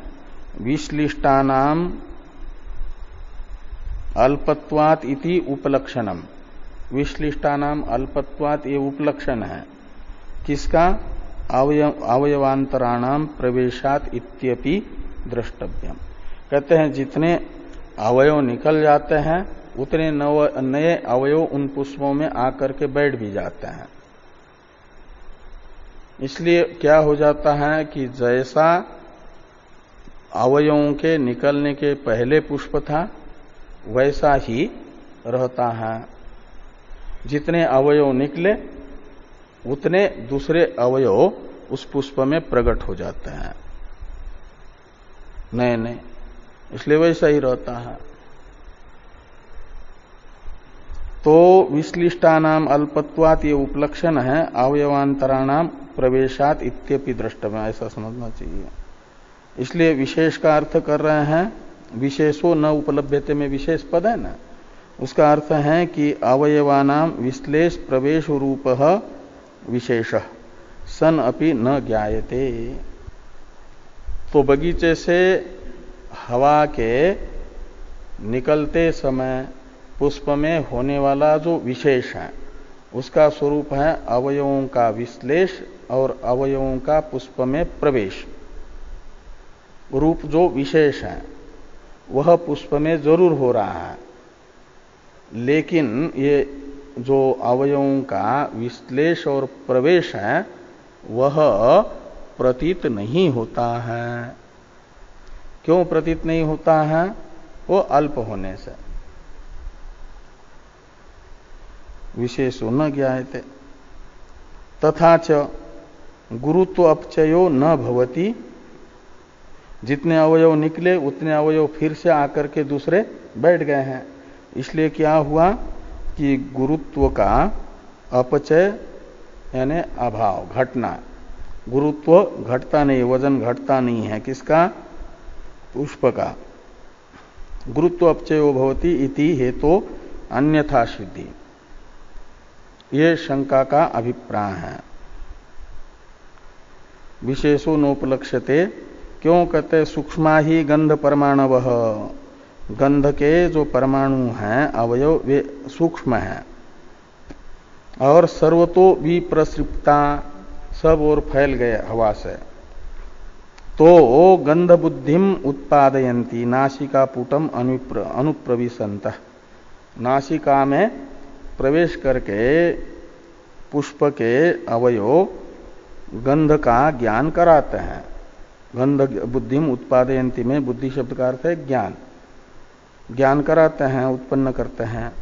A: विश्लिष्टानाम अल्पत्वात् इति उपलक्षणम। विश्लिष्टानाम अल्पत्वात् ये उपलक्षण है किसका? अवयवांतराणाम प्रवेशात इत्यपि द्रष्टव्यम। कहते हैं जितने अवयव निकल जाते हैं उतने नए अवयव उन पुष्पों में आकर के बैठ भी जाते हैं। इसलिए क्या हो जाता है कि जैसा अवयवों के निकलने के पहले पुष्प था वैसा ही रहता है। जितने अवयव निकले उतने दूसरे अवयव उस पुष्प में प्रकट हो जाते हैं नए नए, इसलिए वैसा ही रहता है। तो विश्लिष्टानाम अल्पत्वात् ये उपलक्षण है अवयवांतराणाम प्रवेशात इत्यपि द्रष्टव्य, ऐसा समझना चाहिए। इसलिए विशेष का अर्थ कर रहे हैं विशेषो न उपलभ्यते में विशेष पद है ना, उसका अर्थ है कि अवयवानाम विश्लेष प्रवेश रूपः विशेषः सन अपि न ज्ञायते। तो बगीचे से हवा के निकलते समय पुष्प में होने वाला जो विशेष है उसका स्वरूप है अवयवों का विश्लेष और अवयवों का पुष्प में प्रवेश। रूप जो विशेष है वह पुष्प में जरूर हो रहा है, लेकिन ये जो अवयवों का विश्लेष और प्रवेश है वह प्रतीत नहीं होता है। क्यों प्रतीत नहीं होता है? वो अल्प होने से। विशेषो न ज्ञायते तथा च गुरुत्व अपचयो न भवति। जितने अवयव निकले उतने अवयव फिर से आकर के दूसरे बैठ गए हैं। इसलिए क्या हुआ कि गुरुत्व का अपचय यानी अभाव, घटना। गुरुत्व घटता नहीं, वजन घटता नहीं है किसका? पुष्प का। गुरुत्व अपचयो भवति इति हेतु अन्यथा सिद्धि, ये शंका का अभिप्राय है। विशेषो नोपलक्ष्यते, क्यों कहते? सूक्ष्मा ही गंध परमाणवः, गंध के जो परमाणु हैं अवयव वे सूक्ष्म हैं और सर्वतो विप्रसृप्ता, सब ओर फैल गए हवा से। तो गंध बुद्धिम उत्पादयन्ति नासिका पुटम अनुप्रविशंत, नासिका में प्रवेश करके पुष्प के अवयव गंध का ज्ञान कराते हैं। गंध बुद्धिम उत्पादयन्ति में बुद्धि शब्द का अर्थ है ज्ञान, ज्ञान कराते हैं, उत्पन्न करते हैं।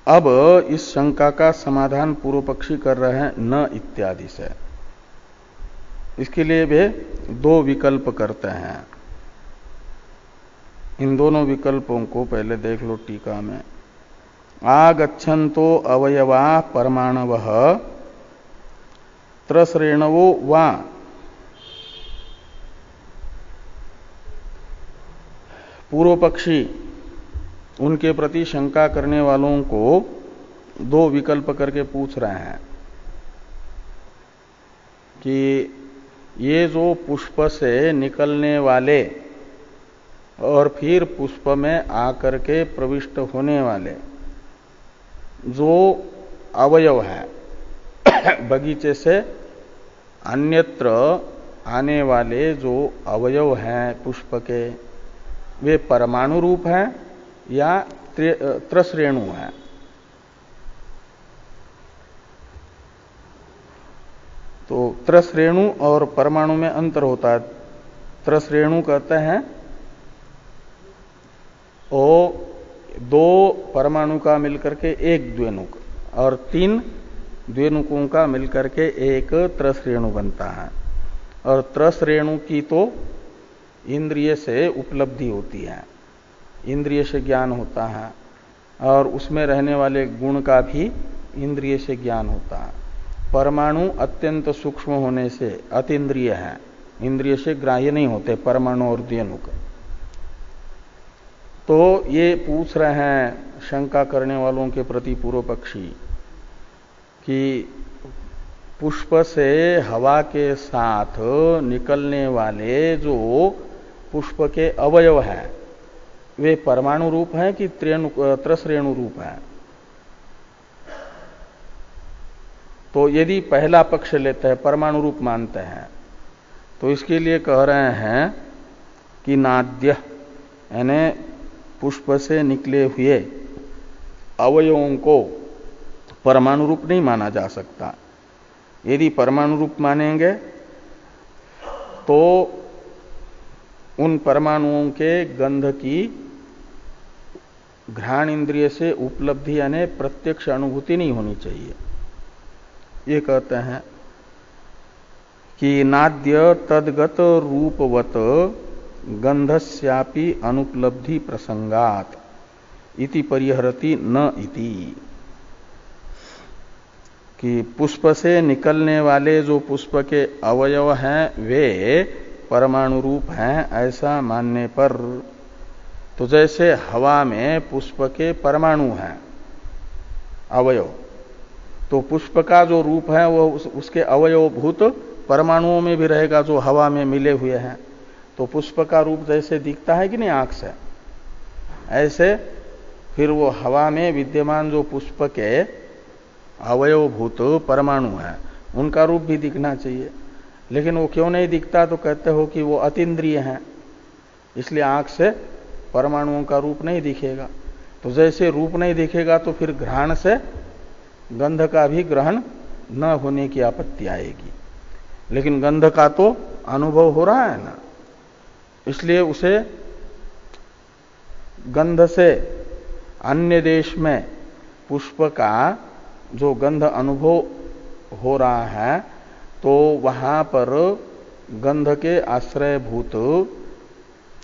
A: अब इस शंका का समाधान पूर्व पक्षी कर रहे हैं न इत्यादि से। इसके लिए वे दो विकल्प करते हैं। इन दोनों विकल्पों को पहले देख लो टीका में। आगच्छन्तो अवयवा परमाणवः त्रसरेणवो वा, पूर्व पक्षी उनके प्रति शंका करने वालों को दो विकल्प करके पूछ रहे हैं कि ये जो पुष्प से निकलने वाले और फिर पुष्प में आकर के प्रविष्ट होने वाले जो अवयव है, बगीचे से अन्यत्र आने वाले जो अवयव हैं पुष्प के, वे परमाणु रूप हैं या त्रसरेणु हैं? तो त्रसरेणु और परमाणु में अंतर होता है। त्रसरेणु कहते हैं वो दो परमाणु का मिलकर के एक द्वेणुक और तीन द्वेणुकों का मिलकर के एक त्रसरेणु बनता है। और त्रसरेणु की तो इंद्रिय से उपलब्धि होती है, इंद्रिय से ज्ञान होता है, और उसमें रहने वाले गुण का भी इंद्रिय से ज्ञान होता है। परमाणु अत्यंत सूक्ष्म होने से अतीन्द्रिय है, इंद्रिय से ग्राह्य नहीं होते परमाणु और द्वेणुक। तो ये पूछ रहे हैं शंका करने वालों के प्रति पूर्व पक्षी कि पुष्प से हवा के साथ निकलने वाले जो पुष्प के अवयव हैं वे परमाणु रूप हैं कि त्रसरेणु रूप हैं? तो यदि पहला पक्ष लेते हैं, परमाणु रूप मानते हैं, तो इसके लिए कह रहे हैं कि नाद्य यानी पुष्प से निकले हुए अवयवों को परमाणु रूप नहीं माना जा सकता। यदि परमाणु रूप मानेंगे तो उन परमाणुओं के गंध की घ्राण इंद्रिय से उपलब्धि यानी प्रत्यक्ष अनुभूति नहीं होनी चाहिए। ये कहते हैं कि नाद्य तद्गत रूपवत गंधस्यापि अनुपलब्धि प्रसंगात इति परिहरति न इति, कि पुष्प से निकलने वाले जो पुष्प के अवयव हैं वे परमाणु रूप हैं ऐसा मानने पर, तो जैसे हवा में पुष्प के परमाणु हैं अवयव, तो पुष्प का जो रूप है वो उसके अवयवभूत परमाणुओं में भी रहेगा जो हवा में मिले हुए हैं। तो पुष्प का रूप जैसे दिखता है कि नहीं आंख से, ऐसे फिर वो हवा में विद्यमान जो पुष्प के अवयवभूत परमाणु हैं उनका रूप भी दिखना चाहिए। लेकिन वो क्यों नहीं दिखता? तो कहते हो कि वो अतीन्द्रिय हैं, इसलिए आंख से परमाणुओं का रूप नहीं दिखेगा। तो जैसे रूप नहीं दिखेगा तो फिर घ्राण से गंध का भी ग्रहण न होने की आपत्ति आएगी। लेकिन गंध का तो अनुभव हो रहा है ना, इसलिए उसे गंध से अन्य देश में पुष्प का जो गंध अनुभव हो रहा है तो वहां पर गंध के आश्रयभूत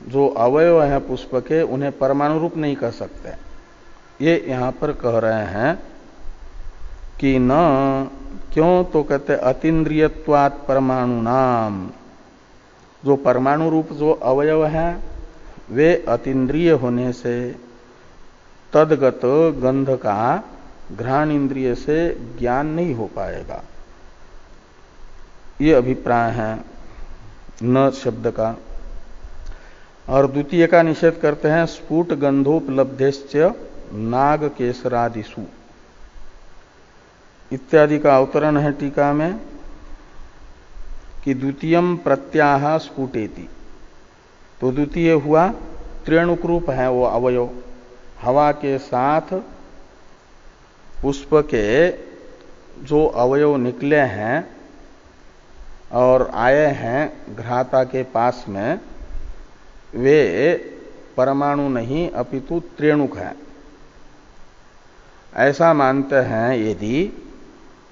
A: जो अवयव है पुष्प के उन्हें परमाणु रूप नहीं कह सकते। ये यहां पर कह रहे हैं कि न, क्यों तो कहते अतीन्द्रियत्वात् परमाणु नाम, जो परमाणु रूप जो अवयव है वे अतीन्द्रिय होने से तदगत गंध का घ्राण इंद्रिय से ज्ञान नहीं हो पाएगा। ये अभिप्राय है न शब्द का। और द्वितीय का निषेध करते हैं स्फुट गंधोपलब्धेश्च नाग केसरादिषु इत्यादि का अवतरण है टीका में कि द्वितीयम प्रत्याह स्फुटेति। तो द्वितीय हुआ त्रेणुक रूप है वो अवयव, हवा के साथ पुष्प के जो अवयव निकले हैं और आए हैं घ्राता के पास में, वे परमाणु नहीं अपितु त्रेणुक है, ऐसा मानते हैं यदि,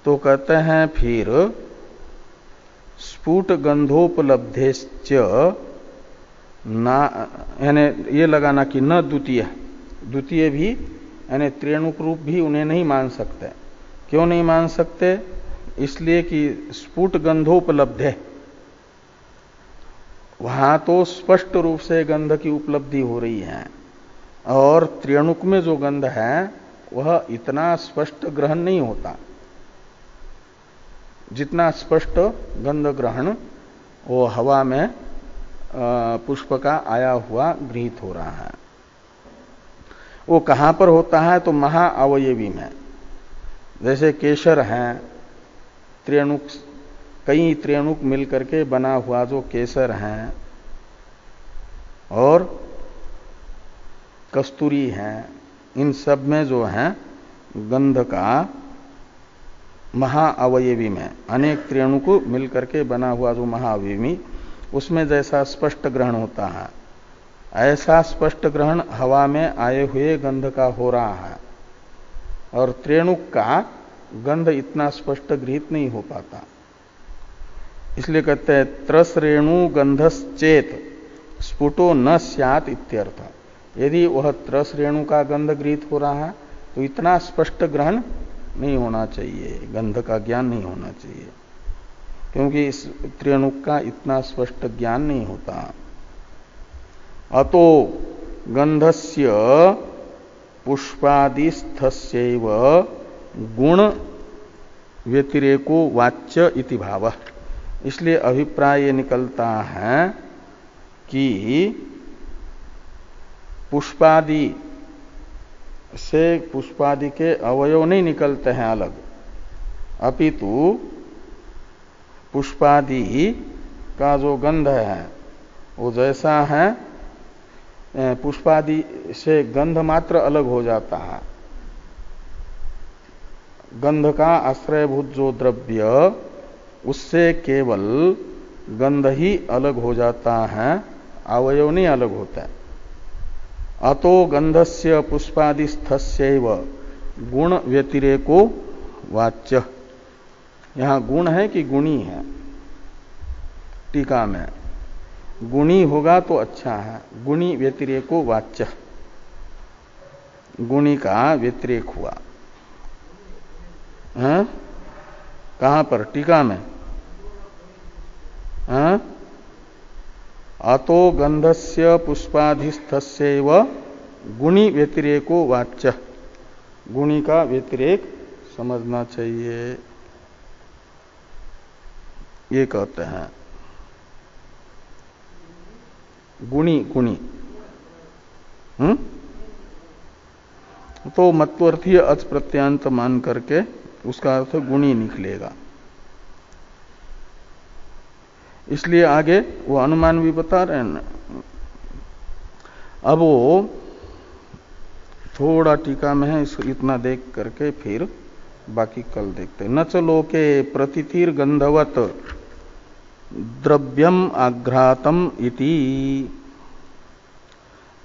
A: तो कहते हैं फिर स्फुट गंधोपलब्धेश्च ना, यानी ये लगाना कि न द्वितीय, द्वितीय भी यानी त्रेणुक रूप भी उन्हें नहीं मान सकते। क्यों नहीं मान सकते? इसलिए कि स्फुट गंधोपलब्ध है, वहां तो स्पष्ट रूप से गंध की उपलब्धि हो रही है, और त्रेणुक में जो गंध है वह इतना स्पष्ट ग्रहण नहीं होता जितना स्पष्ट गंध ग्रहण वो हवा में पुष्प का आया हुआ गृहीत हो रहा है। वो कहां पर होता है? तो महाअवयवी में। जैसे केसर है, त्रेणुक, कई त्रेणुक मिलकर के बना हुआ जो केसर है, और कस्तूरी है, इन सब में जो है गंध का महाअवयवी में, अनेक त्रेणुक मिलकर के बना हुआ जो महाअवयवी, उसमें जैसा स्पष्ट ग्रहण होता है, ऐसा स्पष्ट ग्रहण हवा में आए हुए गंध का हो रहा है, और त्रेणुक का गंध इतना स्पष्ट गृहीत नहीं हो पाता। इसलिए कहते हैं त्रसरेणु गंधश्चेत स्फुटो न स्यात् इत्यर्थ। यदि वह त्रस रेणु का गंध गृहीत हो रहा है तो इतना स्पष्ट ग्रहण नहीं होना चाहिए, गंध का ज्ञान नहीं होना चाहिए, क्योंकि इस त्रेणुक का इतना स्पष्ट ज्ञान नहीं होता। अतो गंधस्य पुष्पादिस्थस्यैव गुण व्यतिरेको वाच्य इति भावः। इसलिए अभिप्राय ये निकलता है कि पुष्पादि से पुष्पादि के अवयव नहीं निकलते हैं अलग, अपितु पुष्पादि का जो गंध है वो जैसा है, पुष्पादि से गंध मात्र अलग हो जाता है। गंध का आश्रयभूत जो द्रव्य, उससे केवल गंध ही अलग हो जाता है, अवयव नहीं अलग होता है। अतो गंधस्य पुष्पादिस्थस्यैव गुण व्यतिरेको वाच्य। यहां गुण है कि गुणी है? टीका में गुणी होगा तो अच्छा है, गुणी व्यतिरेको वाच्य, गुणी का व्यतिरेक हुआ है। कहां पर? टीका में है? अतो गंधस्य पुष्पाधिस्थस्यैव गुणी व्यतिरेको वाच्य, गुणी का व्यतिरेक समझना चाहिए, ये कहते हैं। गुणी गुणी तो मत्वर्थीय अच प्रत्यांत मान करके उसका अर्थ गुणी निकलेगा। इसलिए आगे वो अनुमान भी बता रहे हैं ना। अब वो थोड़ा टीका में है, इसको इतना देख करके फिर बाकी कल देखते हैं। न चलो के प्रतितिर गंधवत द्रव्यम आघ्रातम इति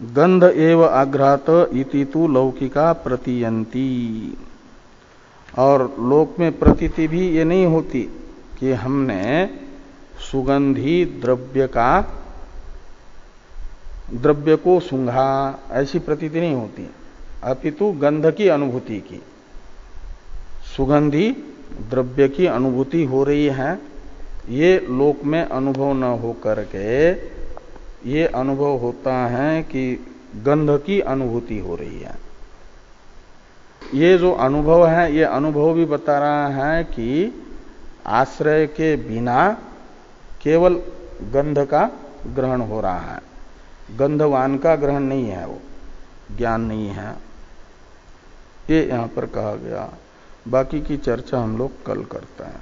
A: गंध एव आघ्रात इति तु लौकिका प्रतीयंती। और लोक में प्रतीति भी ये नहीं होती कि हमने सुगंधी द्रव्य को सूंघा, ऐसी प्रतीति नहीं होती, अपितु गंध की अनुभूति की। सुगंधी द्रव्य की अनुभूति हो रही है, ये लोक में अनुभव न हो करके ये अनुभव होता है कि गंध की अनुभूति हो रही है। ये जो अनुभव है, ये अनुभव भी बता रहा है कि आश्रय के बिना केवल गंध का ग्रहण हो रहा है, गंधवान का ग्रहण नहीं है, वो ज्ञान नहीं है, ये यहां पर कहा गया। बाकी की चर्चा हम लोग कल करते हैं।